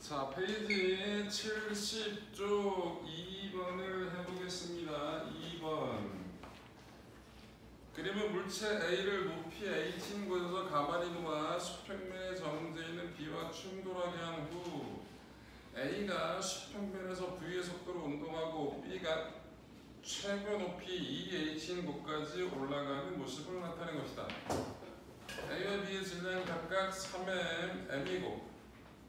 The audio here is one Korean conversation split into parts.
자, 페이지 70쪽 2번을 해보겠습니다. 2번. 그림은 물체 A를 높이 H인 곳에서 가만히 놓아 수평면에 정지해 있는 B와 충돌하게 한 후 A가 수평면에서 V의 속도로 운동하고 B가 최고 높이 2H인 곳까지 올라가는 모습을 나타낸 것이다. A와 B의 질량은 각각 3m, m이고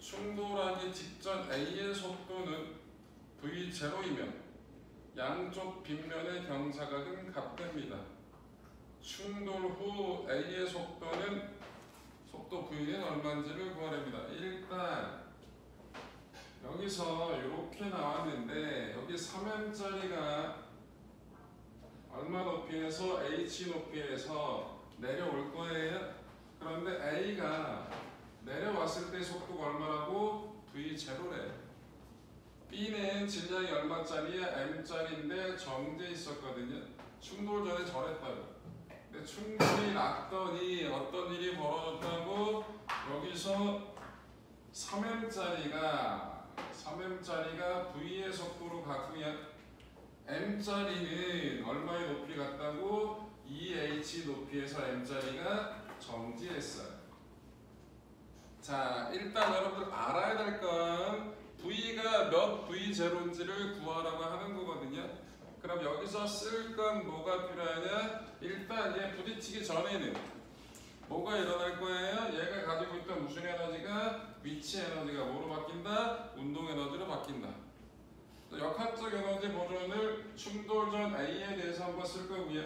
충돌하기 직전 A의 속도는 V0이며 양쪽 빗면의 경사각은 같답니다. 충돌 후 A의 속도는 속도 V는 얼마인지를 구하랍니다. 일단 여기서 이렇게 나왔는데 여기 3m짜리가 얼마 높이에서 H 높이에서 내려올 거예요. 그런데 A가 내려왔을 때 속도가 얼마라고? V0래. B는 질량이 얼마짜리야? M짜리인데 정지해 있었거든요. 충돌 전에 저랬다고. 근데 충돌이 났더니 어떤 일이 벌어졌다고? 여기서 3m짜리가 V의 속도로 갔고요. M짜리는 얼마의 높이 갔다고? 2H 높이에서 M짜리가 정지했어요. 자, 일단 여러분들 알아야 될 건 V가 몇 V0인지를 구하라고 하는 거거든요. 그럼 여기서 쓸 건 뭐가 필요하냐? 일단 얘 부딪히기 전에는 뭐가 일어날 거예요? 얘가 가지고 있던 무슨 에너지가 위치 에너지가 뭐로 바뀐다? 운동 에너지로 바뀐다. 역학적 에너지 보존을 충돌 전 A에 대해서 한번 쓸 거고요.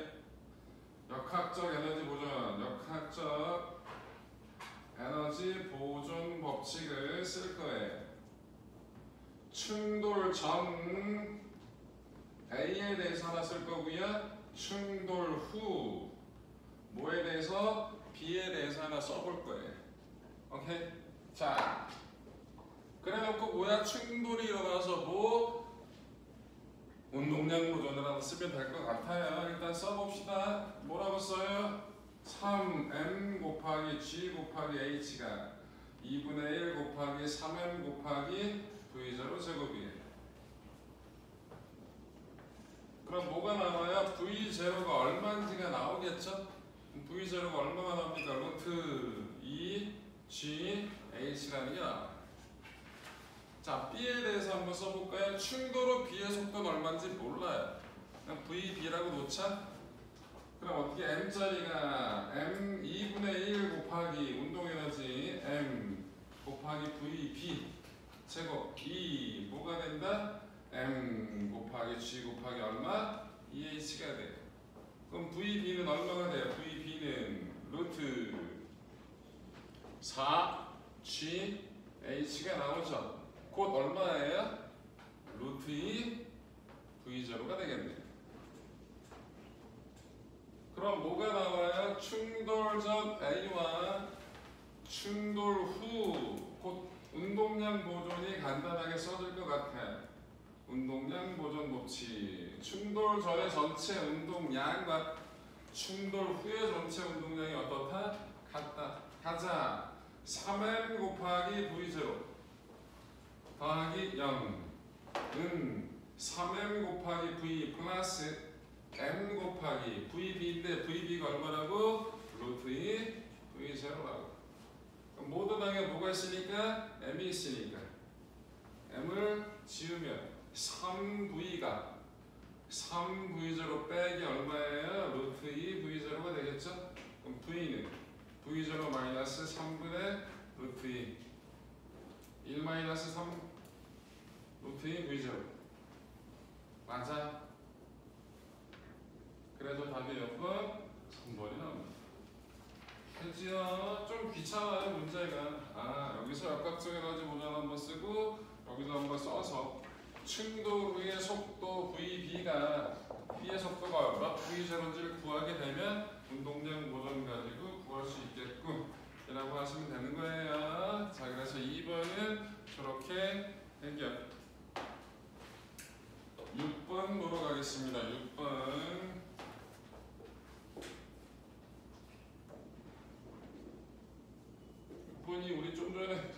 역학적 에너지 보존, 역학적 에너지 보존 법칙을 쓸 거예요. 충돌 전 A에 대해서 하나 쓸 거고요. 충돌 후 뭐에 대해서? B에 대해서 하나 써볼 거예요. 오케이? 자, 그래놓고 뭐야? 충돌이 일어나서 뭐 운동량 보존을 하나 쓰면 될 것 같아요. 일단 써봅시다. 뭐라고 써요? 3m 곱하기 g 곱하기 h가 2분의 1 곱하기 3m 곱하기 v0 제곱이에요. 그럼 뭐가 나와요? v0가 얼마인지가 나오겠죠? v0가 얼마가 나옵니까? 루트 2g h라는 게 나와요. 자, B에 대해서 한번 써볼까요? 충돌 후 B의 속도는 얼마인지 몰라요. 그냥 VB라고 놓자. 그럼 어떻게 M짜리가 M 2분의 1 곱하기 운동에너지 M 곱하기 VB 제곱 2 뭐가 된다? M gov하기 G 곱하기 얼마? 2H가 돼요. 그럼 VB는 얼마가 돼요? VB는 루트 4G H가 나오죠. 곧 얼마예요? 루트 2 V0가 되겠네요. 그럼 뭐가 나와요? 충돌 전 A와 충돌 후 곧 운동량 보존이 간단하게 써질 것 같아요. 운동량 보존 법칙. 충돌 전의 전체 운동량과 충돌 후의 전체 운동량이 어떻다? 같다. 가자. 3m 곱하기 V0 더하기 0은 3m 곱하기 V 플러스 m 곱하기 VB인데 VB가 얼마라고? 루트 2 V0라고. 모두 당에 뭐가 있으니까? m이 있으니까 m을 지우면 3V가 3V0 빼기 얼마예요? 루트 2 V0가 되겠죠? 그럼 V는 V0 마이너스 3분의 루트 2 1 마이너스 3 루트 2 V0 맞아? 그래서 답이 몇 번? 3번이 나옵니다. 그치요? 좀 귀찮아요 문제가. 여기서 역학적 에너지 보존 한번 쓰고 여기서 한번 써서 충돌 후의 속도 VB가 B의 속도가 얼마? V0인지를 구하게 되면 운동량 보존 가지고 구할 수 있겠군 이라고 하시면 되는 거예요. 자, 그래서 2번은 저렇게 해결. 6번 보러 가겠습니다. 6번. 6번이 우리 좀 전에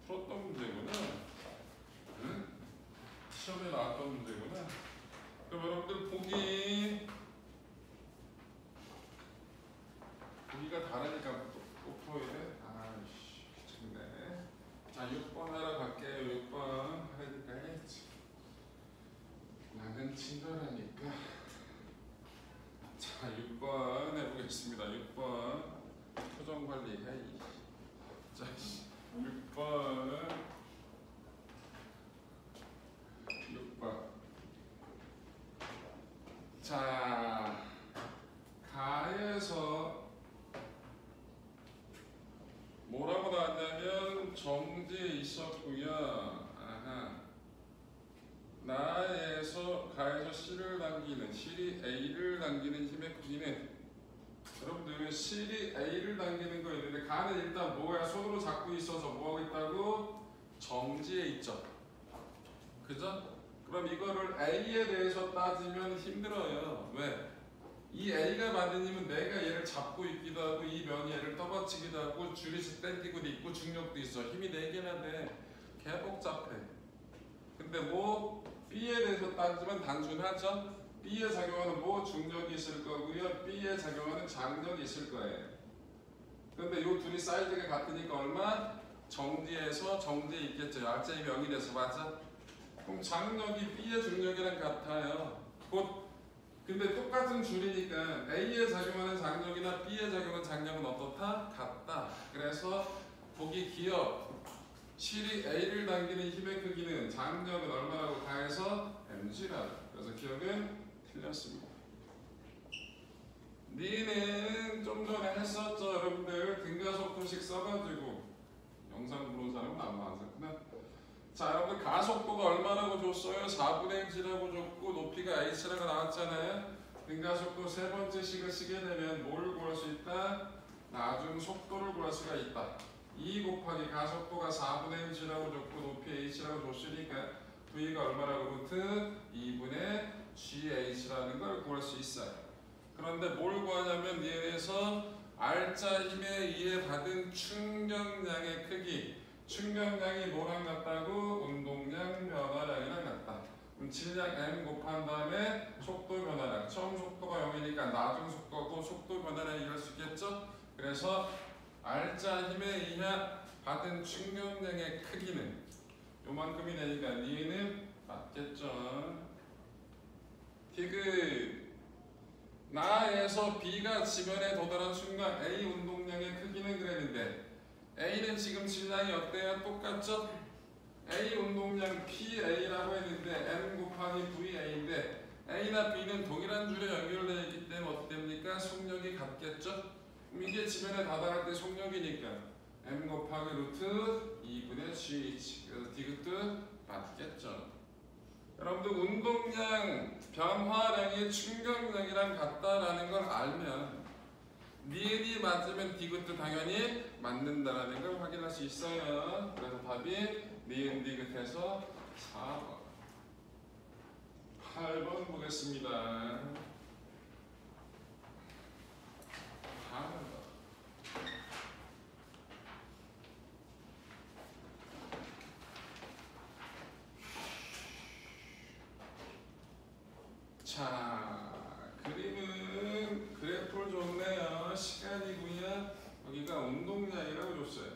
풀었던 문제구나. 이런 문제구나. 그럼 여러분들 보기가 다르니까 또 풀어야 돼. 아이씨 귀찮네. 자 6번 하러 갈게요. 6번 하니까 해야지. 나는 친절하니까. 자 6번 해보겠습니다. 6번 표정관리 해이. 자 6번 자 가에서 뭐라고 나왔냐면 정지에 있었고요. 아하. 나에서 가에서 C를 당기는 C이 A를 당기는 힘의 크기는 여러분들 C이 A를 당기는 거 있는데 가는 일단 뭐야? 손으로 잡고 있어서 뭐하고 있다고? 정지에 있죠. 그죠? 그럼 이거를 A에 대해서 따지면 힘들어요. 왜? 이 A가 만든 힘은 내가 얘를 잡고 있기도 하고 이 면이 얘를 떠받치기도 하고 줄이서 당기고도 있고 중력도 있어. 힘이 4개나 돼. 개 복잡해. 근데 뭐 B에 대해서 따지면 단순하죠? B에 작용하는 뭐 중력이 있을 거고요. B에 작용하는 장력이 있을 거예요. 근데 요 둘이 사이즈가 같으니까 얼마? 정지에서 정지에 있겠죠. 약자의 명이 돼서 맞아? 그럼 장력이 B의 중력이랑 같아요. 곧 근데 똑같은 줄이니까 A에 작용하는 장력이나 B에 작용하는 장력은 어떻다? 같다. 그래서 보기 기억. 실이 A를 당기는 힘의 크기는 장력은 얼마라고 가해서 mg라고. 그래서 기억은 틀렸습니다. 니는 좀 전에 했었죠. 여러분들 등가속도식 써가지고 영상 보는 사람은 안 나왔었구나. 자 여러분들 가속도가 얼마라고 줬어요? 4분의 mg라고 줬고 높이가 h라고 나왔잖아요. 등가속도 세 번째 식을 쓰게 되면 뭘 구할 수 있다? 나중 속도를 구할 수가 있다. 2 곱하기 가속도가 4분의 mg라고 줬고 높이 h라고 줬으니까 v가 얼마라고? 루트 2분의gh라는 걸 구할 수 있어요. 그런데 뭘 구하냐면 얘에서 R자 힘에 의해 받은 충격량의 크기. 충격량이 뭐랑 같다고? 운동량 변화량이랑 같다. 그럼 질량 m 곱한 다음에 속도 변화량. 처음 속도가 0이니까 나중 속도고 속도 변화량이 이럴 수 있겠죠? 그래서 R자 힘에 의해 받은 충격량의 크기는 요만큼이 되니까 니은 맞겠죠? 디귿 나에서 B가 지면에 도달한 순간 A 운동량의 크기는 그랬는데 A는 지금 질량이 어때요? 똑같죠? A 운동량 PA라고 했는데 M 곱하기 VA인데 A나 B는 동일한 줄에 연결되어 있기 때문에 어떻게 됩니까? 속력이 같겠죠? 그럼 이게 지면에 다다를 때 속력이니까 M 곱하기 루트 2분의 GH. 그래서 디귿도 맞겠죠? 여러분들 운동량 변화량이 충격량이랑 같다라는 걸 알면 니은이 맞으면 디귿도 당연히 맞는다라는 걸 확인할 수 있어요. 그래서 답이 니은 디귿해서 4번. 8번 보겠습니다. 8번. 자, 그림은 그래프를 줬네요. 시간이고요. 여기가 운동량이라고 줬어요.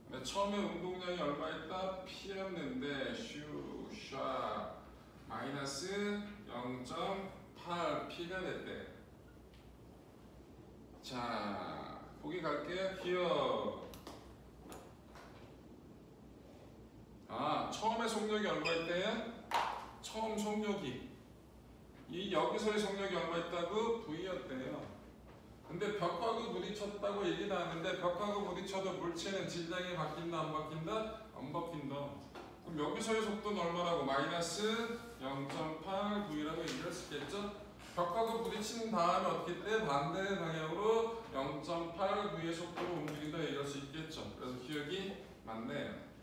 근데 처음에 운동량이 얼마였다? P였는데 슈 마이너스 0.8 P가 됐대. 자, 보기 갈게요. 기억. 처음에 속력이 얼마였대요? 처음 속력이 이 여기서의 속력이 얼마였다고? V였대요. 근데 벽하고 부딪혔다고 얘기 나왔는데 벽하고 부딪혀도 물체는 질량이 바뀐다 안 바뀐다? 안 바뀐다. 그럼 여기서의 속도는 얼마라고? 마이너스 0.8 V라고 얘기할 수 있겠죠? 벽하고 부딪힌 다음에 어떻게 돼? 반대 방향으로 0.8 V의 속도로 움직인다 얘기할 수 있겠죠? 그래서 기억이 맞네요.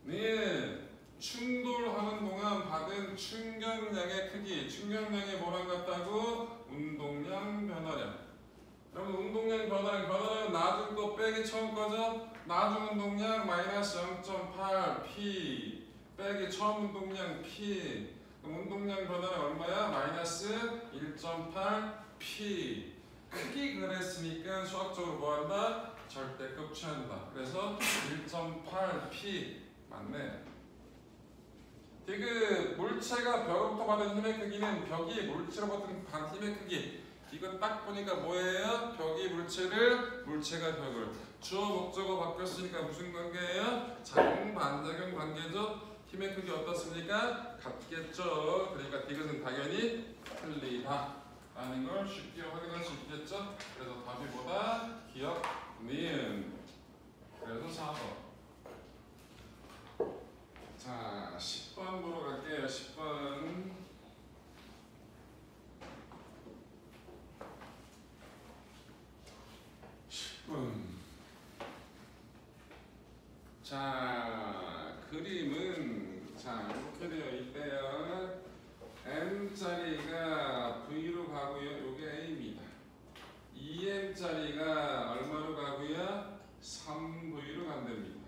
네, 충돌하는 동안 받은 충격량의 크기. 충격량이 뭐랑 같다고? 운동량 변화량. 여러분 운동량 변화량은 나중 거 빼기 처음 거죠? 나중 운동량 마이너스 0.8 P 빼기 처음 운동량 P. 그럼 운동량 변화는 얼마야? 마이너스 1.8P. 크기 그랬으니까 수학적으로 뭐한다? 절대값 취한다. 그래서 1.8P 맞네. 디귿 물체가 벽으로부터 받은 힘의 크기는 벽이 물체로부터 받은 힘의 크기. 이거 딱 보니까 뭐예요? 벽이 물체를, 물체가 벽을. 주어 목적어 바뀌었으니까 무슨 관계예요? 작용 반작용 관계죠. 힘의 크기 어떻습니까? 같겠죠. 그러니까 디귿은 당연히 틀리다 라는 걸 쉽게 확인할 수 있겠죠. 그래서 답이 뭐다? 기억, 니은. 그래서 4번. 자, 10번 보러 갈게요. 10번. 10분. 자, 그림은 자 이렇게 되어 있대요. M자리가 V로 가고요. 요게 A입니다. 2M자리가 얼마로 가고요? 3V로 간답니다.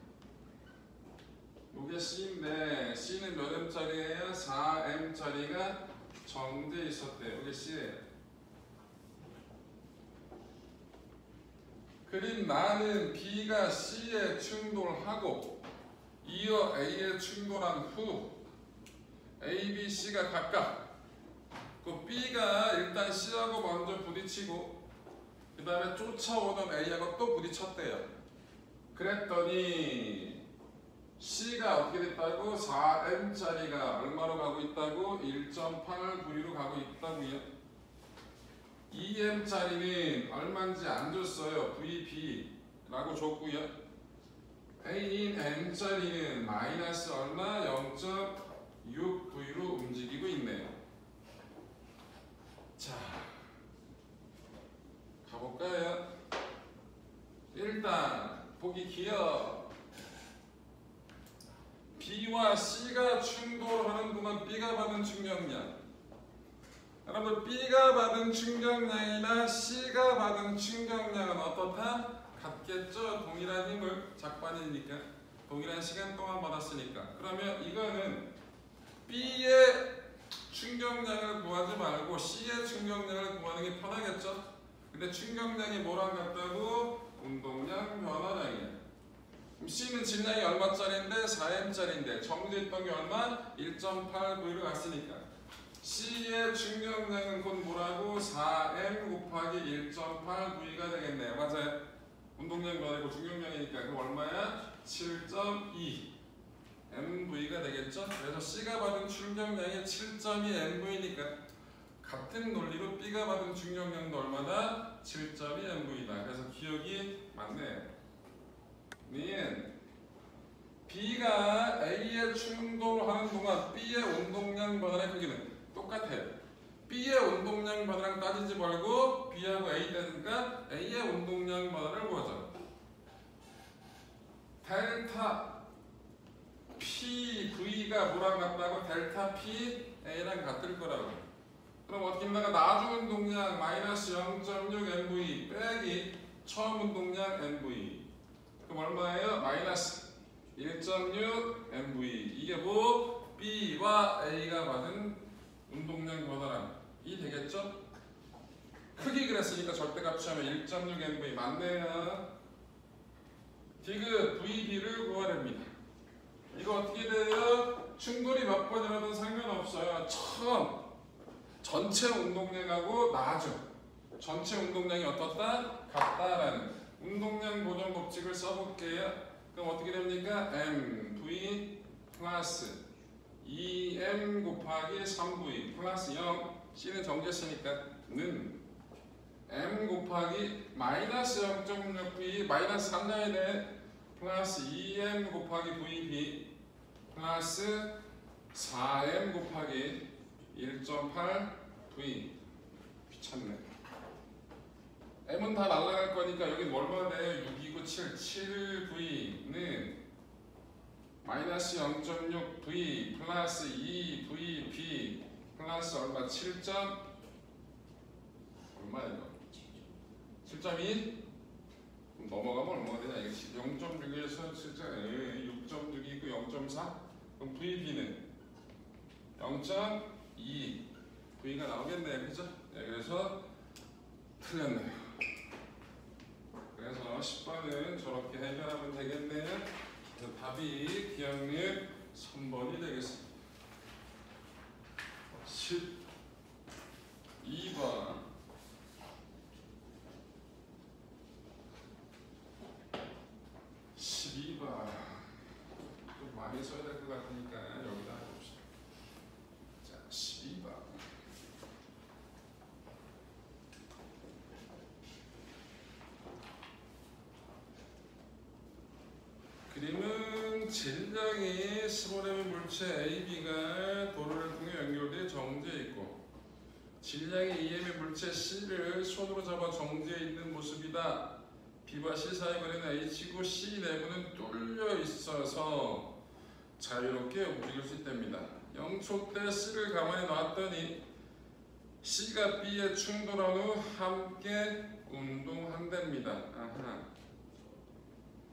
요게 C인데 C는 몇 M짜리예요? 4M짜리가 정돼 있었대요. 요게 C예요. 그림 나는 B가 C에 충돌하고 이어 A에 충돌한 후 A, B, C가 각각 그 B가 일단 C하고 먼저 부딪히고 그 다음에 쫓아오던 A하고 또 부딪혔대요. 그랬더니 C가 어떻게 됐다고? 4M짜리가 얼마로 가고 있다고? 1.8V로 가고 있다고요. 2M짜리는 얼마인지 안 줬어요. VB라고 줬고요. A인 M짜리는 마이너스 얼마? 0.6V로 움직이고 있네요. 자, 가볼까요? 일단 보기 기억. B와 C가 충돌하는 동안 B가 받은 충격량. 여러분 B가 받은 충격량이나 C가 받은 충격량은 어떻다? 같겠죠? 동일한 힘을 작반이니까 동일한 시간 동안 받았으니까. 그러면 이거는 B의 충격량을 구하지 말고 C의 충격량을 구하는 게 편하겠죠? 근데 충격량이 뭐랑 같다고? 운동량 변화량이에요. 그럼 C는 질량이 얼마짜리인데? 4M짜리인데 정제했던 게 얼마? 1.8V로 갔으니까 C의 충격량은 곧 뭐라고? 4M 곱하기 1.8V가 되겠네요. 맞아요. 운동량 변화이고 충격량이니까 그럼 얼마야? 7.2 MV가 되겠죠? 그래서 C가 받은 충격량이 7.2 MV니까 같은 논리로 B가 받은 충격량도 얼마다? 7.2 MV다. 그래서 기억이 맞네요. 는 B가 A에 충돌하는 동안 B의 운동량 변화의 크기는 똑같아요. B의 운동량 변화랑 따지지 말고 B하고 A 되니까 A의 운동량 변화를 구하자. 델타 PV가 뭐랑 같다고? 델타 PA랑 같을 거라고. 그럼 어떻게 나가? 나중 운동량 마이너스 0.6 MV 빼기 처음 운동량 MV. 그럼 얼마예요? 마이너스 1.6 MV. 이게 뭐? B와 A가 받은 운동량 변화량이 되겠죠? 크기 그랬으니까 절대값 취하면 1.6 MV 맞네요. 디귿 VB를 구하랍니다. 이거 어떻게 돼요? 충돌이 몇 번 일어나든 상관없어요. 처음 전체 운동량하고 나중 전체 운동량이 어떻다? 같다라는 운동량 보존 법칙을 써볼게요. 그럼 어떻게 됩니까? MV 플러스 2M 곱하기 3V 플러스 0 C는 정제했으니까 는 M 곱하기 마이너스 0.6V 마이너스 3량이 돼 플러스 2M 곱하기 VB 플러스 4M 곱하기 1.8V 귀찮네. M은 다 날아갈 거니까 여기 얼마 돼요? 6이고 7 7V는 마이너스 0.6V 플러스 2VB 플러스 얼마? 7. 얼마야 이거? 7.2? 넘어가면 얼마가 되냐? 이거 0.6에서 6.6이고 0.4? 그럼 VB는 0.2 V가 나오겠네요. 그죠? 네, 그래서 틀렸네요. 그래서 10번은 저렇게 해결하면 되겠네요. 그래서 답이 기억력 3번이 되겠습니다. 12번. 12번. 좀 많이 써야 될 것 같으니까 여기다 해봅시다. 자, 12번. 그림은 질량이 15lem의 물체 AB가 도로를 통해 연결돼 정지해 있고 질량이 2m의 물체 C를 손으로 잡아 정지해 있는 모습이다. B와 C 사이 거리는 H고 C 내부는 뚫려 있어서 자유롭게 움직일 수 있답니다. 0초 때 C를 가만히 놨더니 C가 B에 충돌한 후 함께 운동한답니다. 아하.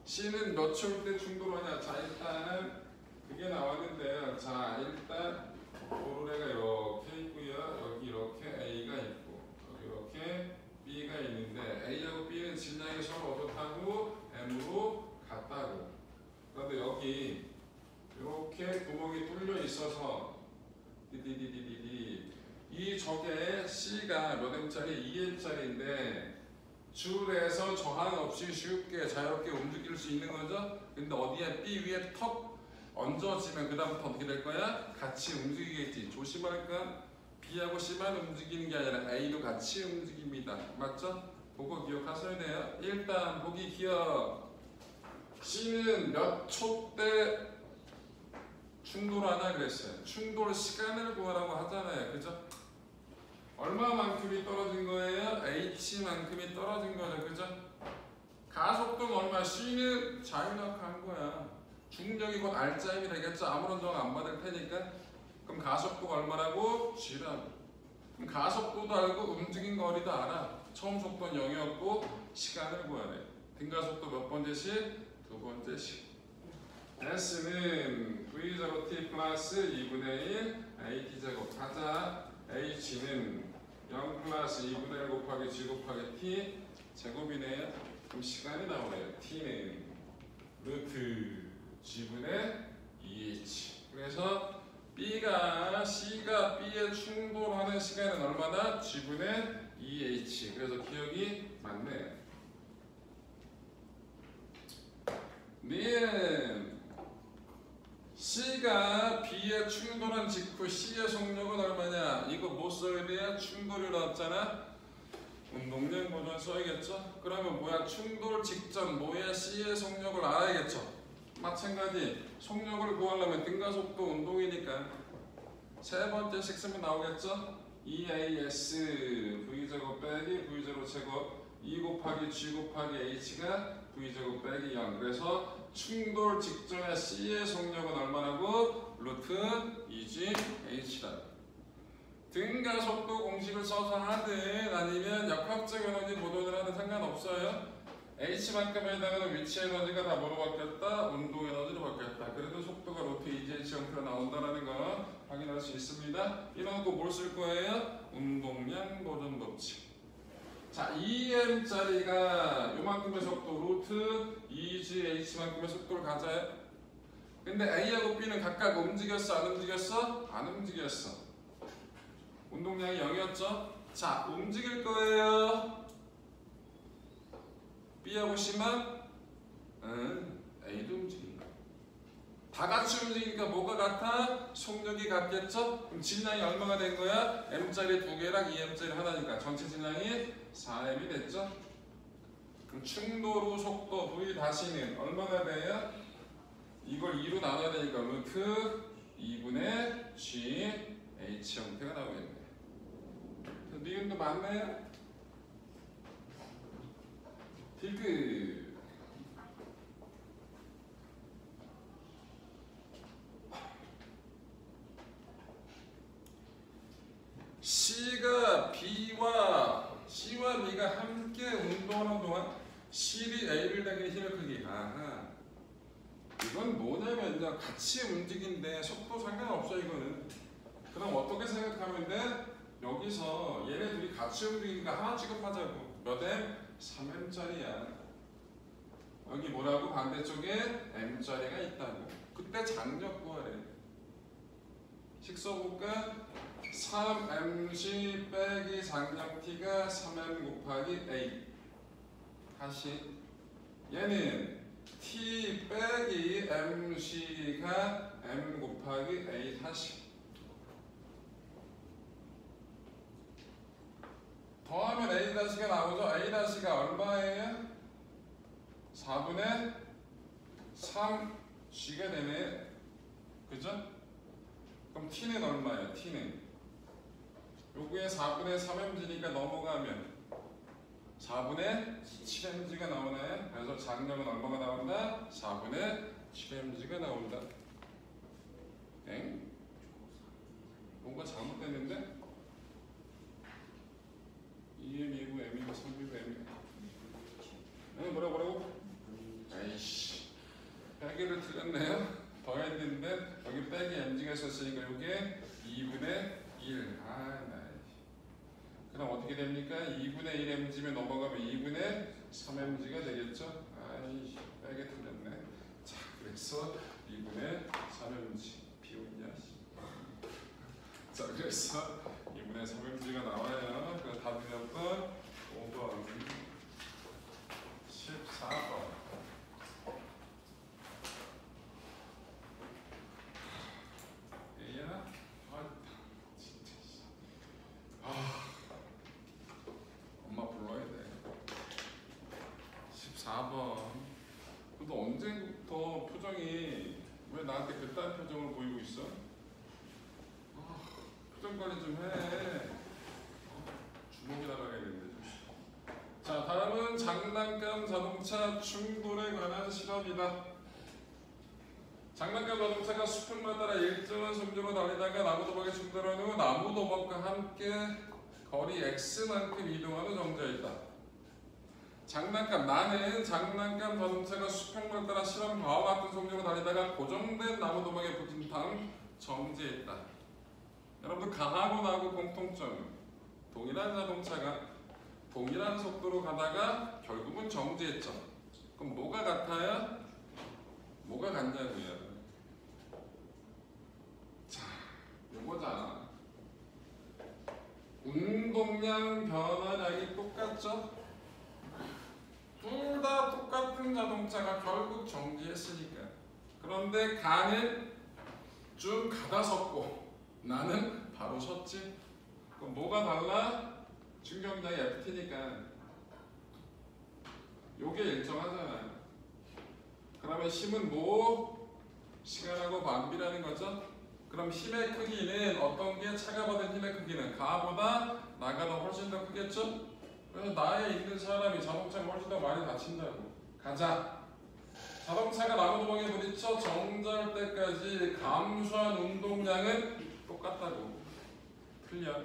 C는 몇 초 때 충돌하냐? 자, 일단 그게 나왔는데요. 자, 일단 도로래가 이렇게 있고요. 여기 이렇게 A가 있고 여기 이렇게 B가 있는데 A하고 B는 질량이 서로 어떻다고? M으로 같다고. 그런데 여기 이렇게 구멍이 뚫려 있어서 이 저게 C가 몇 M짜리? 2M짜리인데 줄에서 저항 없이 쉽게 자유롭게 움직일 수 있는 거죠. 근데 어디에 B 위에 턱 얹어지면 그 다음부터 어떻게 될 거야? 같이 움직이겠지. 조심할까? B하고 C만 움직이는 게 아니라 A도 같이 움직입니다. 맞죠? 그거 기억하셔야 돼요. 일단 보기 기억. C는 몇 초 때 충돌하나 그랬어요. 충돌 시간을 구하라고 하잖아요. 그죠? 얼마만큼이 떨어진 거예요? H만큼이 떨어진 거죠. 그죠? 가속도는 얼마? C는 자유낙하한 거야. 중력이 곧 R자임이 되겠죠? 아무런 저항 안 받을 테니까. 그럼 가속도가 얼마라고? G라고. 그럼 가속도도 알고 움직인 거리도 알아. 처음 속도는 0이었고 시간을 구하래. 등가속도 몇 번째씩? 두 번째씩. S는 V0T 플러스 2분의 1 AT제곱 하자. H는 0 플러스 2분의 1 곱하기 G 곱하기 T 제곱이네요. 그럼 시간이 나오네요. T는 루트 G분의 2H. 그래서 B가 C가 B에 충돌하는 시간은 얼마나? G분의 2H. 그래서 기억이 맞네요. 는 C가 B에 충돌한 직후 C의 속력은 얼마냐? 이거 뭐 써야 돼요? 충돌이 나왔잖아. 운동량 버전 써야겠죠? 그러면 뭐야? 충돌 직전 뭐야? C의 속력을 알아야겠죠? 마찬가지 속력을 구하려면 등가속도 운동이니까 세 번째씩 쓰면 나오겠죠? EAS V제곱 빼기 V0 제곱 2 곱하기 G 곱하기 H가 V제곱 빼기 0. 그래서 충돌 직전의 C의 속력은 얼마라고? 루트 2G H라고. 등가속도 공식을 써서 하든 아니면 역학적 에너지 보존을 하든 상관없어요. H만큼에 해당하는 위치 에너지가 다 뭐로 바뀌었다? 운동 에너지로 바뀌었다. 그래도 속도가 루트 2GH 형태로 나온다는 거 확인할 수 있습니다. 이런 거 뭘 쓸 거예요? 운동량 보존 법칙. 자, 2m짜리가 요만큼의 속도 루트 2GH만큼의 속도를 가져요. 근데 A하고 B는 각각 움직였어? 안 움직였어? 안 움직였어. 운동량이 0이었죠? 자, 움직일 거예요. B하고 C만? A도 움직인다. 다 같이 움직이니까 뭐가 같아? 속력이 같겠죠? 그럼 질량이 얼마가 된 거야? M짜리 2개랑 2M짜리 하나니까 전체 질량이 4M이 됐죠? 그럼 충돌 후 속도 V 다시는 얼마가 돼요? 이걸 2로 나눠야 되니까 루트 2분의 G H 형태가 나오겠네. 니은도 맞나요? 디귿. C가 C와 B가 함께 운동하는 동안 C이 A를 당기는 힘의 크기. 아하. 이건 뭐냐면요. 그냥 같이 움직인데 속도 상관없어 이거는. 그럼 어떻게 생각하면 돼? 여기서 얘네 둘이 같이 움직이니까 하나 취급하자고. 몇 M? 3M짜리야. 여기 뭐라고? 반대쪽에 M짜리가 있다고. 그때 장력 구하래. 식 써볼까? 3MC 빼기 장력 T가 3M 곱하기 A. 다시 얘는 T 빼기 MC가 M 곱하기 A 다시 더하면 A 다시가 나오죠. A 다시가 얼마예요? 4분의 3G가 되네. 그죠? 그럼 T는 얼마예요? T는 요거에 4분의 3mg니까 넘어가면 4분의 7mg가 나오네. 그래서 장력은 얼마가 나온다? 4분의 7mg가 나온다. 엥? 뭔가 잘못됐는데? 2m, 2고 m이고 3이고 m이고 뭐라고? 아이씨 빼기를 틀렸네요. 더했는데 여기 빼기 mg가 있었으니까 이게 2분의 1. 그럼 어떻게 됩니까? 2분의 1 mg면 넘어가면 2분의 3mg가 되겠죠? 아이씨 빼기 틀렸네. 자 그래서 2분의 3mg 비웃냐. 자 그래서 2분의 3mg가 나와요. 그 답이 몇 번? 5번 14번. 얘야? 진짜 엄마 불러야 돼. 14번. 너 언제부터 표정이 왜 나한테 그딴 표정을 보이고 있어? 표정 관리 좀 해. 주먹이 날아가야겠는데. 자, 다음은 장난감 자동차 충돌에 관한 실험이다. 장난감 자동차가 수평만 따라 일정한 속도로 달리다가 나무도박에 충돌한 후 나무도박과 함께 거리 x만큼 이동하는 정지에 있다. 나는 장난감 자동차가 수평만 따라 실험 바와 같은 속도로 달리다가 고정된 나무도박에 붙은 다음 정지에 있다. 여러분들 가하고 나하고 공통점. 동일한 자동차가 동일한 속도로 가다가 결국은 정지했죠. 그럼 뭐가 같아요? 뭐가 같냐고요? 자, 요거잖아. 운동량 변화량이 똑같죠? 둘 다 똑같은 자동차가 결국 정지했으니까. 그런데 가는 쭉 가다 섰고 나는 바로 섰지. 그럼 뭐가 달라? 충격량이 FT니까 요게 일정하잖아요. 그러면 힘은 뭐? 시간하고 반비라는 거죠. 그럼 힘의 크기는 어떤 게 차가 받은 힘의 크기는 가보다 나가 더 훨씬 더 크겠죠? 그래서 나에 있는 사람이 자동차가 훨씬 더 많이 다친다고. 가자. 자동차가 나무도박에 부딪혀 정지할 때까지 감소한 운동량은 똑같다고. 틀려.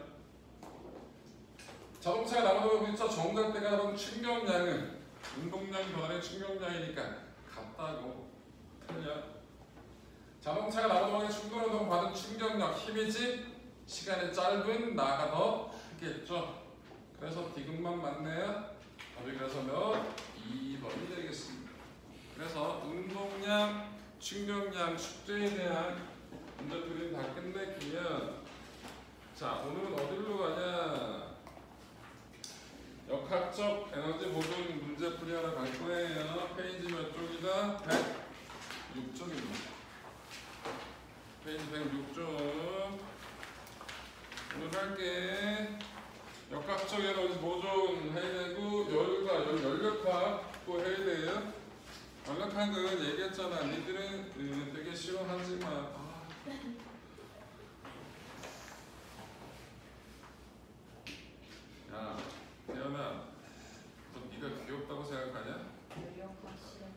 자동차가 나무도박에 부딪혀 정지할 때까지 받은 충격량은 운동량 변화의 충격량이니까 같다고. 틀려. 자동차가 나무도박에 충돌하는 동안 받은 충격력 힘이지 시간이 짧은 나가 더 크겠죠. 그래서 디귿만 맞네요. 답이 그래서 몇? 2번이 되겠습니다. 그래서 운동량, 충격량 숙제에 대한 문제풀이는 다 끝냈으면 자 오늘은 어디로 가냐? 역학적 에너지 보존 문제풀이 하러 갈 거예요. 페이지 몇 쪽이다? 106쪽입니다. 페이지 106쪽. 오늘 할게 역학적 에너지 보존 해야 되고 열과 연력학 또 해야 돼요. 연력학은 얘기했잖아. 니들은 되게 싫어하지만 야 태연아 너 네가 귀엽다고 생각하냐? 연력학 싫어.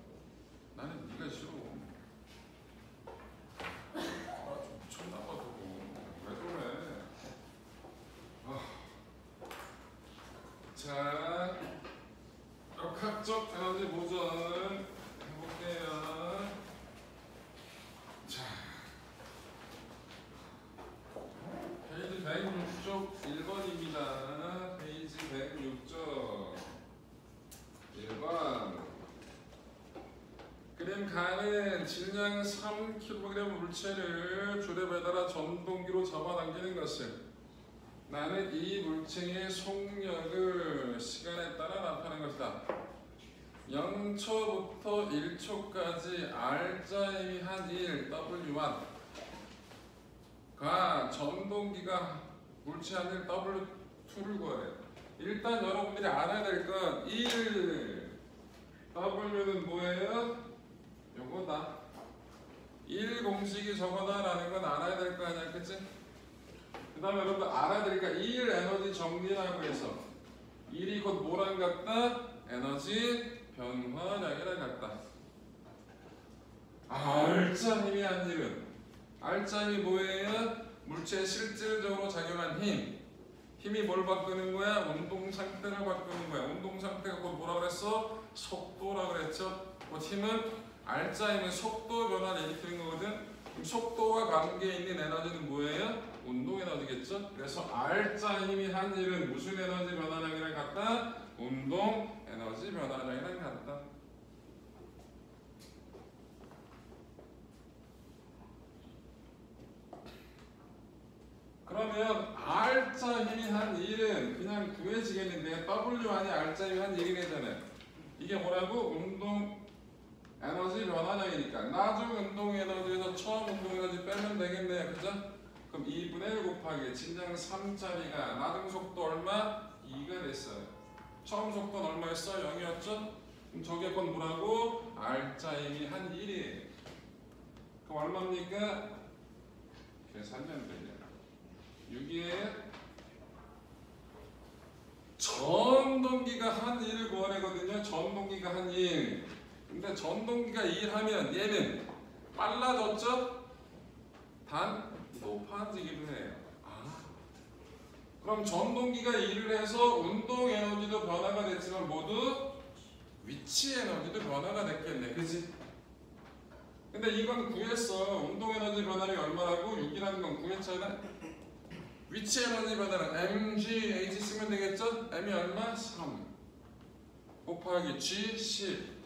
나는 네가 싫어. 좀 미쳤나봐 저거. 왜 그래? 자 역학적 에너지 보존 해볼게요. 가는 질량 3kg 물체를 줄에 매달아 전동기로 잡아당기는 것을 나는 이 물체의 속력을 시간에 따라 나타낸 것이다. 0초부터 1초까지 R자임이 한 1 W1가 전동기가 물체 한 1 W2를 구하래. 일단 여러분들이 알아야 될 건 1 W는 뭐예요? 요거다. 1 공식이 저거다라는 건 알아야 될 거 아니야, 그치? 그 다음에 여러분들 알아야 되니까 1 에너지 정리라고 해서 1이 곧 뭐랑 같다? 에너지 변화량이랑 같다. R자임이 한 일은 R자임이 뭐예요? 물체에 실질적으로 작용한 힘. 힘이 뭘 바꾸는 거야? 운동 상태를 바꾸는 거야. 운동 상태가 곧 뭐라 그랬어? 속도라 그랬죠? 곧 힘은 R자임은 속도 변화를 일으키는 거거든. 그럼 속도와 관계 있는 에너지는 뭐예요? 운동 에너지겠죠? 그래서 R자임이 한 일은 무슨 에너지 변화량이랑 같다? 운동 에너지 변화량이랑 같다. 그러면 R자임이 한 1은 그냥 구해지겠는데 W1이 R자임이 한 1이래잖아요. 이게 뭐라고? 운동 에너지 변화량이니까 나중 운동 에너지에서 처음 운동 에너지 빼면 되겠네요. 그죠? 그럼 2분의 1 곱하기 질량 3짜리가 나중 속도 얼마? 2가 됐어요. 처음 속도는 얼마였어? 0이었죠? 그럼 저게 건 뭐라고? R자임이 한 1이에요. 그럼 얼마입니까? 계산하면 되냐? 6에 전동기가 한 1을 구하래거든요. 전동기가 한 1. 근데 전동기가 1 하면 얘는 빨라졌죠? 단 높아지기도 해요. 그럼 전동기가 1을 해서 운동 에너지도 변화가 됐지만 모두 위치 에너지도 변화가 됐겠네. 그지? 근데 이건 구했어. 운동 에너지 변화량이 얼마라고? 6이라는 건 구했잖아. 위치 에너지 변화량 mgh 쓰면 되겠죠? m이 얼마? 3 곱하기 g 10.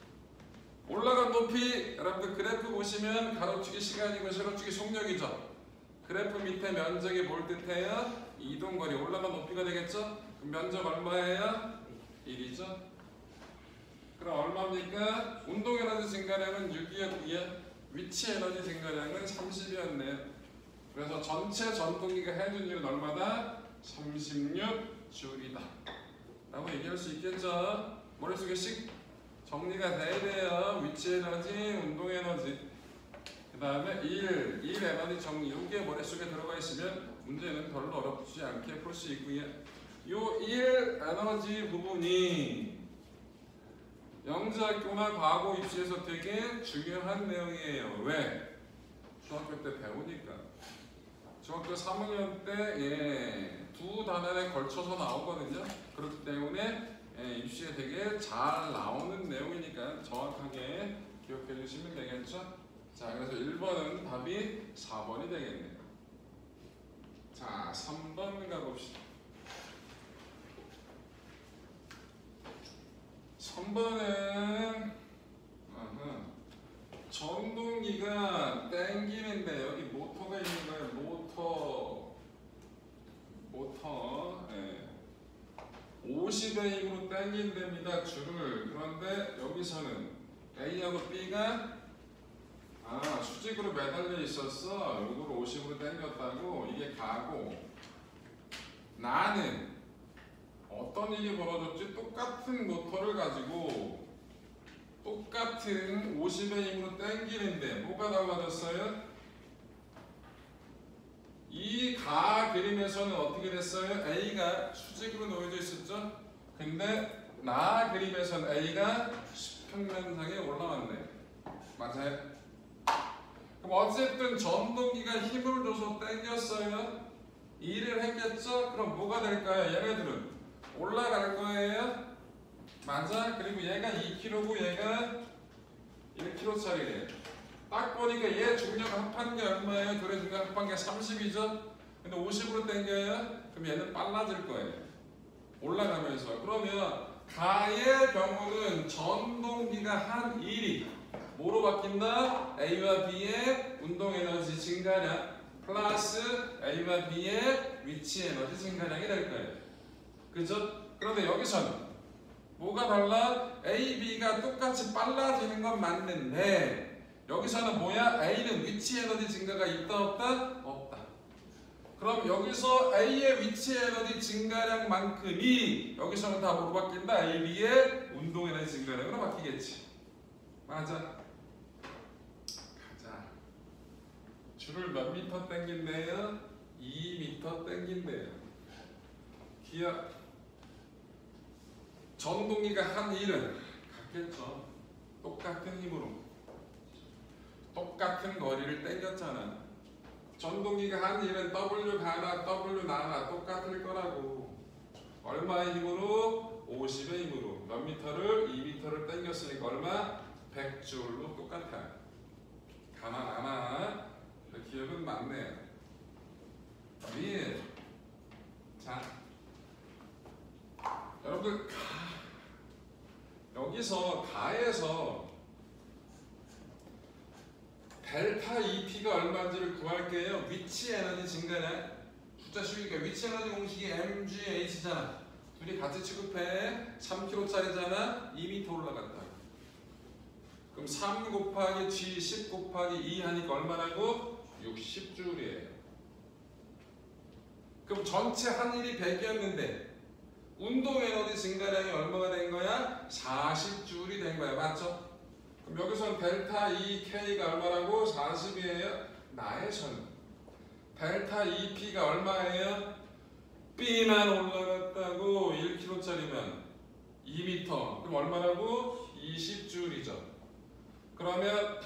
올라간 높이 여러분들 그래프 보시면 가로축이 시간이고 세로축이 속력이죠. 그래프 밑에 면적이 뭘 뜻해요? 이동거리. 올라간 높이가 되겠죠? 그럼 면적 얼마예요? 1이죠. 그럼 얼마입니까? 운동 에너지 증가량은 6이었고요. 위치 에너지 증가량은 30이었네요. 그래서 전체 전동기가 해준 일은 얼마다? 36줄이다 라고 얘기할 수 있겠죠. 머릿속에 씩 정리가 돼야 돼요. 위치 에너지, 운동 에너지. 그 다음에 1 에너지 정리. 이게 머릿속에 들어가 있으면 문제는 별로 어렵지 않게 풀 수 있고요. 요 1 에너지 부분이 영재학교나 과거 입시에서 되게 중요한 내용이에요. 왜? 중학교 때 배우니까. 중학교 3학년 때 두 단원에 걸쳐서 나오거든요. 그렇기 때문에 입시에 되게 잘 나오는 내용이니까 정확하게 기억해 주시면 되겠죠. 자, 그래서 1번은 답이 4번이 되겠네요. 자, 3번 가봅시다. 3번은 전동기가 땡기는데 여기 모터가 있는 거예요. 모터 50의 힘으로 땡긴답니다. 줄을. 그런데 여기서는 A하고 B가 수직으로 매달려 있었어. 요거를 50으로 땡겼다고. 이게 가고 나는 어떤 일이 벌어졌지? 똑같은 모터를 가지고 똑같은 50의 힘으로 땡기는데 뭐가 달라졌어요? 이 가 그림에서는 어떻게 됐어요? A가 수직으로 놓여져 있었죠? 근데 나 그림에서는 A가 수평면상에 올라왔네. 맞아요? 그럼 어쨌든 전동기가 힘을 줘서 당겼어요. 일을 했겠죠? 그럼 뭐가 될까요? 얘네들은 올라갈 거예요. 맞아? 그리고 얘가 2kg고 얘가 1kg짜리래요. 딱 보니까 얘 중력 합한 게 얼마예요? 둘의 중력 합한 게 30이죠? 근데 50으로 당겨요? 그럼 얘는 빨라질 거예요. 올라가면서. 그러면 가의 경우는 전동기가 한 1이 뭐로 바뀐다? A와 B의 운동 에너지 증가량 플러스 A와 B의 위치 에너지 증가량이 될 거예요. 그죠? 그런데 여기서는 뭐가 달라? A, B가 똑같이 빨라지는 건 맞는데 여기서는 뭐야? A는 위치 에너지 증가가 있다 없다? 없다. 그럼 여기서 A의 위치 에너지 증가량만큼이 여기서는 다 뭐로 바뀐다? A, B의 운동 에너지 증가량으로 바뀌겠지. 맞아. 가자. 줄을 몇 미터 당긴대요? 2미터 당긴대요. 기억. 전동기가 한 일은 같겠죠. 똑같은 힘으로 똑같은 거리를 당겼잖아. 전동기가 한 일은 W 가나 W 나나 똑같을 거라고. 얼마의 힘으로? 50의 힘으로. 몇 미터를? 2미터를 당겼으니까 얼마? 100줄로 똑같아. 가나 나나 기억은 맞네. 자, 여러분들 여기서 가에서 델타 EP가 얼마인지를 구할게요. 위치 에너지 증가량. 숫자 쉬우니까 위치 에너지 공식이 mgh잖아. 둘이 같이 취급해. 3kg짜리잖아. 2m 올라갔다. 그럼 3 곱하기 g 10 곱하기 2 하니까 얼마라고? 60줄이에요. 그럼 전체 한 일이 100이었는데 운동 에너지 증가량이 얼마가 된 거야? 40줄이 된 거야. 맞죠? 그럼 여기서는 델타 EK가 얼마라고? 40이에요. 나에서는 델타 EP가 얼마예요? B만 올라갔다고 1kg짜리면 2m. 그럼 얼마라고? 20줄이죠. 그러면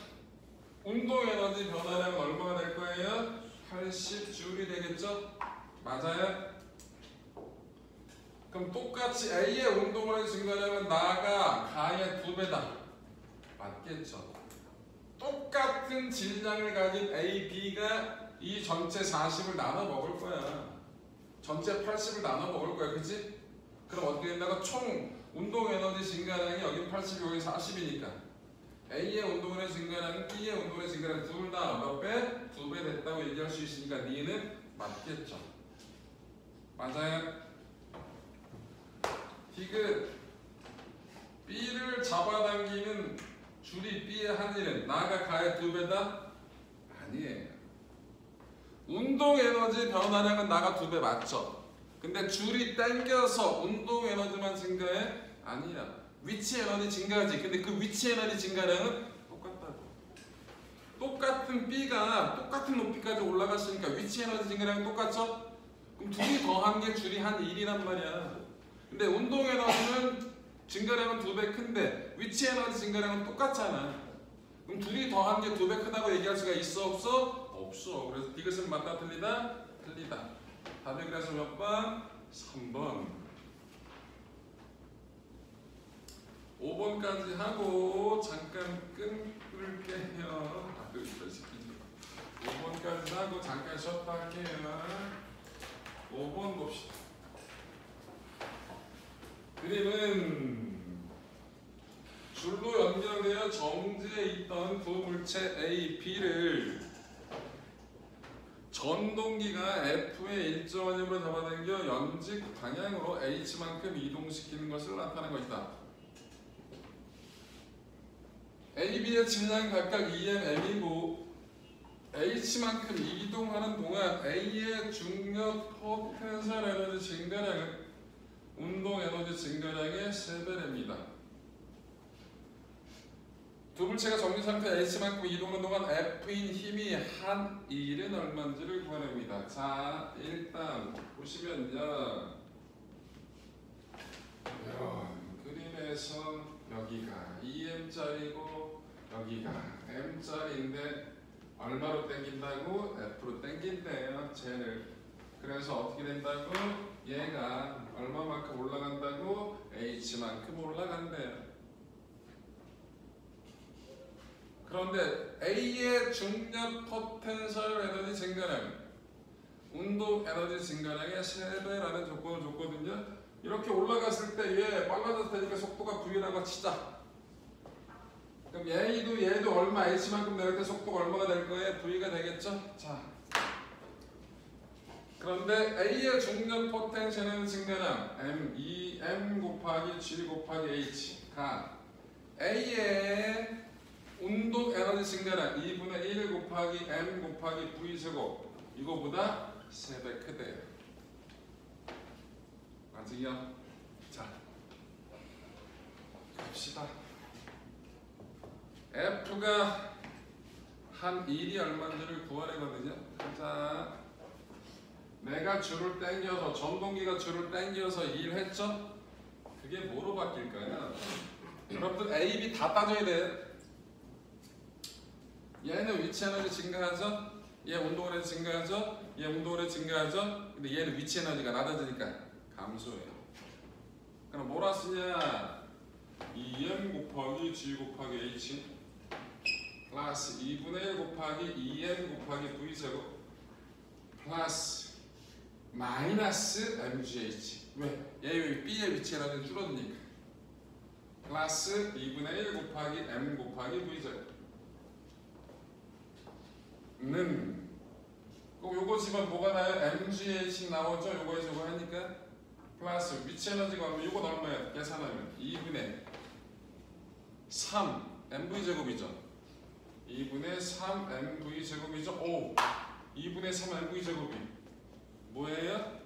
운동 에너지 변화량은 얼마가 될 거예요? 80줄이 되겠죠? 맞아요? 그럼 똑같이 A의 운동 에너지 증가량은 나가 가의 2배다. 맞겠죠? 똑같은 질량을 가진 A, B가 이 전체 40을 나눠 먹을 거야. 전체 80을 나눠 먹을 거야. 그치? 그럼 어떻게 된다고? 총 운동 에너지 증가량이 여기 80, 여기 40이니까 A의 운동 에너지 증가량은 B의 운동 에너지 증가량 둘 다 몇 배? 2배 됐다고 얘기할 수 있으니까 D는 맞겠죠? 맞아요? 디귿 B를 잡아당기는 줄이 B의 한 일은 나가 가의 2배다? 아니에요. 운동 에너지 변화량은 나가 2배 맞죠? 근데 줄이 당겨서 운동 에너지만 증가해? 아니야. 위치 에너지 증가하지. 근데 그 위치 에너지 증가량은 똑같다고. 똑같은 B가 똑같은 높이까지 올라갔으니까 위치 에너지 증가량은 똑같죠? 그럼 둘이 더한 게 줄이 한 1이란 말이야. 근데 운동 에너지는 증가량은 2배 큰데 위치 에너지 증가량은 똑같잖아. 그럼 둘이 더한 게 2배 크다고 얘기할 수가 있어 없어? 없어. 그래서 디귿은 맞다 틀리다? 틀리다. 답이 그래서 몇 번? 3번. 5번까지 하고 잠깐 끊을게요. 5번까지 하고 잠깐 쉬었다 할게요. 5번 봅시다. 그림은 줄로 연결되어 정지에 있던 두 물체 A, B를 전동기가 F의 일정한 힘으로 잡아당겨 연직 방향으로 H만큼 이동시키는 것을 나타낸 것이다. A, B의 질량이 각각 2m, m이고 H만큼 이동하는 동안 A의 중력 포텐셜 에너지 증가량은 운동 에너지 증가량의 3배랍니다. 두 물체가 정지 상태 H만큼 이동하는 동안 F인 힘이 한 일은 얼마인지를 구하랍니다. 자, 일단 보시면요. 그림에서 여기가 2m짜리고 여기가 m짜리인데 얼마로 당긴다고? F로 당긴대요. 쟤를. 그래서 어떻게 된다고? 얘가 얼마만큼 올라간다고? H만큼 올라간대요. 그런데 A의 중력 포텐셜 에너지 증가량, 운동 에너지 증가량의 3배라는 조건을 줬거든요. 이렇게 올라갔을 때 얘 빨라졌을 테니까 속도가 V라고 치자. 그럼 얘도 얼마 h만큼 내릴 때 속도가 얼마가 될 거예요? v가 되겠죠? 자, 그런데 A의 중력 포텐셜에는 증가량 M 곱하기 G 곱하기 H가 A의 운동 에너지 증가량 2분의 1 곱하기 M 곱하기 V 제곱 이거보다 3배 크대요. 맞으요? 자, 갑시다. F가 한 1이 얼마인지를 구하려거든요. 자, 내가 줄을 당겨서 전동기가 줄을 당겨서 2를 했죠? 그게 뭐로 바뀔까요? 여러분들 A, B 다 따져야 돼요. 얘는 위치 에너지 증가하죠? 얘 운동 에너지 증가하죠? 얘 운동 에너지 증가하죠? 근데 얘는 위치 에너지가 낮아지니까 감소해요. 그럼 뭐라 쓰냐? 2M 곱하기 G 곱하기 H 플러스 2분의 1 곱하기 2M 곱하기 V 제곱 플러스 마이너스 MGH. 왜? 얘 B의 위치 에너지는 줄어드니까. 플러스 2분의 1 곱하기 M 곱하기 V 제곱 는 그럼 요거 집은 뭐가 나요? MGH 나오죠? 요거에서 요거 하니까 플러스 위치 에너지가 얼마? 요건 얼마예요? 계산하면 2분의 3 MV 제곱이죠. 2분의 3 MV 제곱이죠. 오! 2분의 3 MV 제곱이 뭐예요?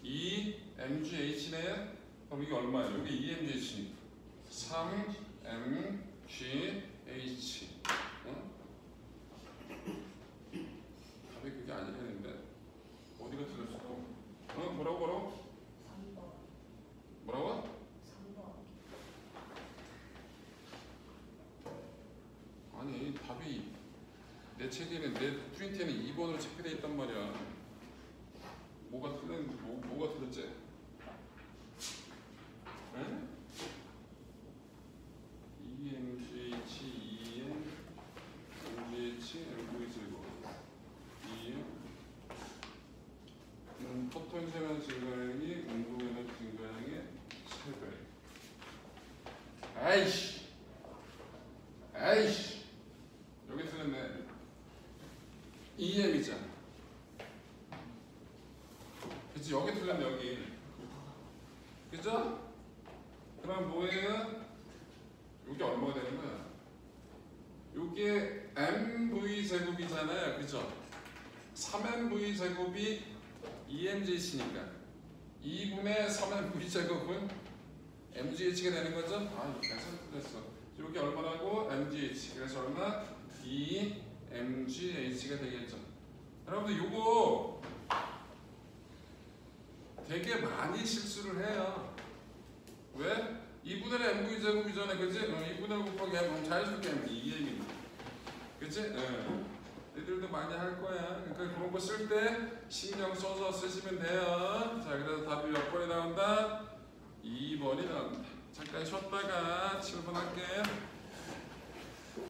2 MGH네요. 그럼 이게 얼마예요? 이게 2 MGH니까 3 MGH. 답이 그게 아니라는데 어디가 틀렸어? 뭐라고? 3번. 뭐라고? 3번. 아니 답이 내 책에는 내 프린트에는 2번으로 체크되어 있단 말이야. 뭐가 틀렸지? 응? EMGH, EM, MGH, MV 제곱 포텐셜 증가량이 운동 에너지 증가량의 3배. 아이씨 여기 틀렸네. EM이잖아. 그치? 여기 틀렸네. 여기 그죠? 그럼 뭐예요? 여기 얼마가 되는 거야? 요게 MV 제곱이잖아요. 그죠? 3MV 제곱이 EMGH니까 2분의 3MV 제곱은 MGH가 되는 거죠? 아, 이거 계산 틀렸어. 이게 얼마라고? MGH. 그래서 얼마? 2MGH가 되겠죠. 여러분들 요거 되게 많이 실수를 해요. 왜? 2분의 MV 제곱이잖아. 그치? 2분의 곱하기 M 자연스럽게 M 2M이니까. 그치? 애들도 많이 할 거야. 그러니까 그런 거 쓸 때 신경 써서 쓰시면 돼요. 자, 그래서 답이 몇 번이 나온다? 2번이 나온다. 잠깐 쉬었다가 7번 할게요.